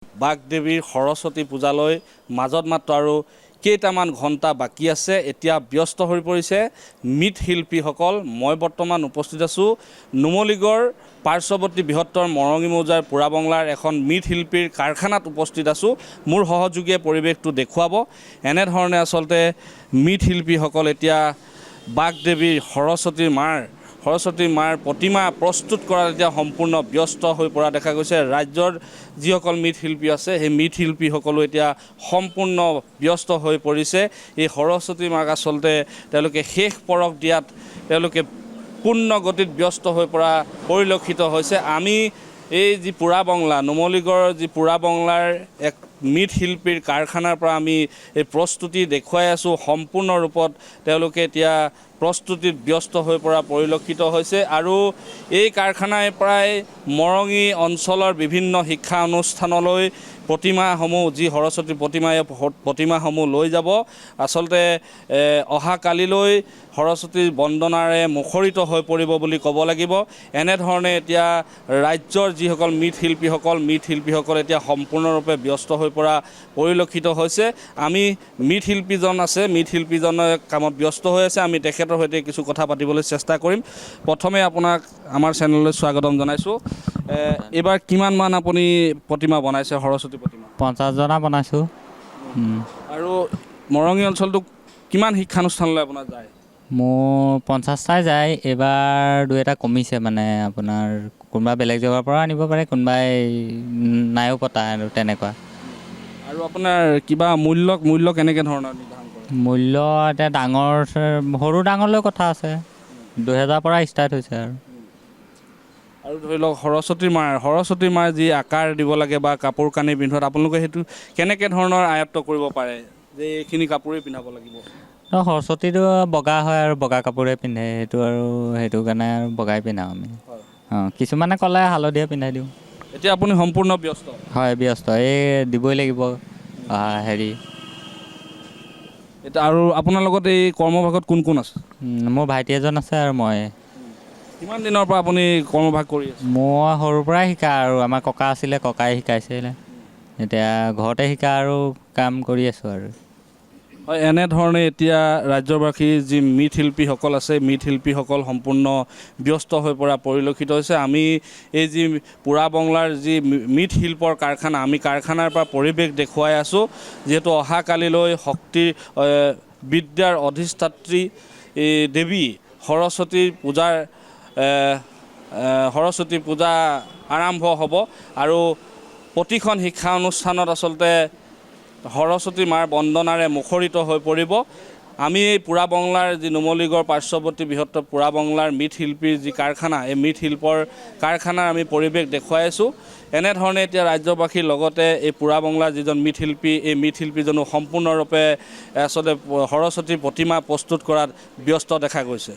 বাগদেৱীৰ সৰস্বতী পূজালৈ মাজত মাত্ৰ আৰু কেইটামান ঘণ্টা বাকী আছে। এতিয়া ব্যস্ত হৈ পৰিছে মৃৎশিল্পীসকল। মই বৰ্তমান উপস্থিত আছোঁ নুমলীগড় পাৰ্শ্বৱৰ্তী বৃহত্তৰ মৰঙী মৌজাৰ পোৰাবংলাৰ এখন মৃৎশিল্পীৰ কাৰখানাত উপস্থিত আছোঁ। মোৰ সহযোগীয়ে পৰিৱেশটো দেখুৱাব। এনেধৰণে আচলতে মৃৎশিল্পীসকল এতিয়া বাগদেৱীৰ সৰস্বতী মাৰ প্ৰতিমা প্ৰস্তুত কৰাত এতিয়া সম্পূৰ্ণ ব্যস্ত হৈ পৰা দেখা গৈছে। ৰাজ্যৰ যিসকল মৃৎশিল্পী আছে সেই মৃৎশিল্পীসকলো এতিয়া সম্পূৰ্ণ ব্যস্ত হৈ পৰিছে। এই সৰস্বতী মাক আচলতে তেওঁলোকে শেষ পৰশ দিয়াত তেওঁলোকে পূৰ্ণ গতিত ব্যস্ত হৈ পৰা পৰিলক্ষিত হৈছে। আমি এই যি পোৰাবংলা নুমলীগড়ৰ যি পোৰাবংলাৰ এক মৃৎশিল্পীৰ কাৰখানাৰ পৰা আমি এই প্ৰস্তুতি দেখুৱাই আছোঁ। সম্পূৰ্ণ ৰূপত তেওঁলোকে এতিয়া প্ৰস্তুতিত ব্যস্ত হৈ পৰা পৰিলক্ষিত হৈছে আৰু এই কাৰখানাৰ পৰাই মৰঙী অঞ্চলৰ বিভিন্ন শিক্ষা অনুষ্ঠানলৈ প্ৰতিমাসমূহ যি সৰস্বতী প্ৰতিমাসমূহ লৈ যাব। আচলতে অহাকালিলৈ সৰস্বতী বন্দনাৰে মুখৰিত হৈ পৰিব বুলি ক'ব লাগিব। এনেধৰণে এতিয়া ৰাজ্যৰ যিসকল মৃৎশিল্পীসকল এতিয়া সম্পূৰ্ণৰূপে ব্যস্ত হৈ পৰা পৰিলক্ষিত হৈছে। আমি মৃৎশিল্পীজনে কামত ব্যস্ত হৈ আছে। আমি তেখেতৰ সৈতে কিছু কথা পাতিবলৈ চেষ্টা কৰিম। প্ৰথমে আপোনাক আমাৰ চেনেললৈ স্বাগতম জনাইছোঁ। এইবাৰ কিমানমান আপুনি প্ৰতিমা বনাইছে? সৰস্বতী প্ৰতিমা 50জনা বনাইছোঁ। আৰু মৰঙী অঞ্চলটো কিমান শিক্ষানুষ্ঠানলৈ আপোনাৰ যায়? মোৰ 50টাই যায়। এইবাৰ 2এটা কমিছে, মানে আপোনাৰ কোনোবা বেলেগ জেগাৰ পৰা আনিব পাৰে, কোনোবাই নাইও পতা আৰু তেনেকুৱা। আৰু আপোনাৰ কিবা মূল্য কেনেকৈ ধৰণৰ নিৰ্ধাৰণ কৰে? মূল্য এতিয়া সৰু ডাঙৰলৈ কথা আছে। 2000 পৰা ষ্টাৰ্ট হৈছে আৰু ধৰি লওক সৰস্বতী মাৰ যি আকাৰ দিব লাগে বা কাপোৰ কানি পিন্ধোৱাত আপোনালোকে সেইটো কেনেকৈ ধৰণৰ আয়ত্ব কৰিব পাৰে যে এইখিনি কাপোৰেই পিন্ধাব লাগিব? সৰস্বতীটো বগা হয় আৰু বগা কাপোৰে পিন্ধে, সেইটো কাৰণে আৰু বগাই পিন্ধাওঁ আমি। কিছুমানে ক'লে হালধীয়া পিন্ধাই দিওঁ। এতিয়া আপুনি সম্পূৰ্ণ ব্যস্ত? হয়, ব্যস্ত। এই দিবই লাগিব এতিয়া আৰু আপোনাৰ লগত এই কৰ্মভাগত কোন কোন আছে? মোৰ ভাইটি এজন আছে আৰু মই। কিমান দিনৰ পৰা আপুনি কৰ্মভাগ কৰি আছে? মই সৰুৰ পৰাই শিকা আৰু আমাৰ ককা আছিলে, ককাই শিকাইছিলে। এতিয়া ঘৰতে শিকা আৰু কাম কৰি আছোঁ আৰু। হয়, এনেধৰণে এতিয়া ৰাজ্যবাসীৰ যি মৃৎশিল্পীসকল আছে, মৃৎশিল্পীসকল সম্পূৰ্ণ ব্যস্ত হৈ পৰা পৰিলক্ষিত হৈছে। আমি এই যি পোৰাবংলাৰ যি মৃৎশিল্পৰ কাৰখানা, আমি কাৰখানাৰ পৰা পৰিৱেশ দেখুৱাই আছোঁ। যিহেতু অহাকালিলৈ বিদ্যাৰ অধিষ্ঠাত্ৰী দেৱী সৰস্বতী পূজা আৰম্ভ হ'ব আৰু প্ৰতিখন শিক্ষা অনুষ্ঠানত আচলতে সৰস্বতী মাৰ বন্দনাৰে মুখৰিত হৈ পৰিব। আমি এই পোৰাবংলাৰ যি নুমলীগড় পাৰ্শ্বৱৰ্তী বৃহত্তৰ পোৰাবংলাৰ মৃৎশিল্পীৰ যি কাৰখানা, এই মৃৎশিল্পৰ কাৰখানাৰ আমি পৰিৱেশ দেখুৱাই আছোঁ। এনেধৰণে এতিয়া ৰাজ্যবাসীৰ লগতে এই পোৰাবংলাৰ যিজন মৃৎশিল্পী, এই মৃৎশিল্পীজনো সম্পূৰ্ণৰূপে আচলতে সৰস্বতী প্ৰতিমা প্ৰস্তুত কৰাত ব্যস্ত দেখা গৈছে।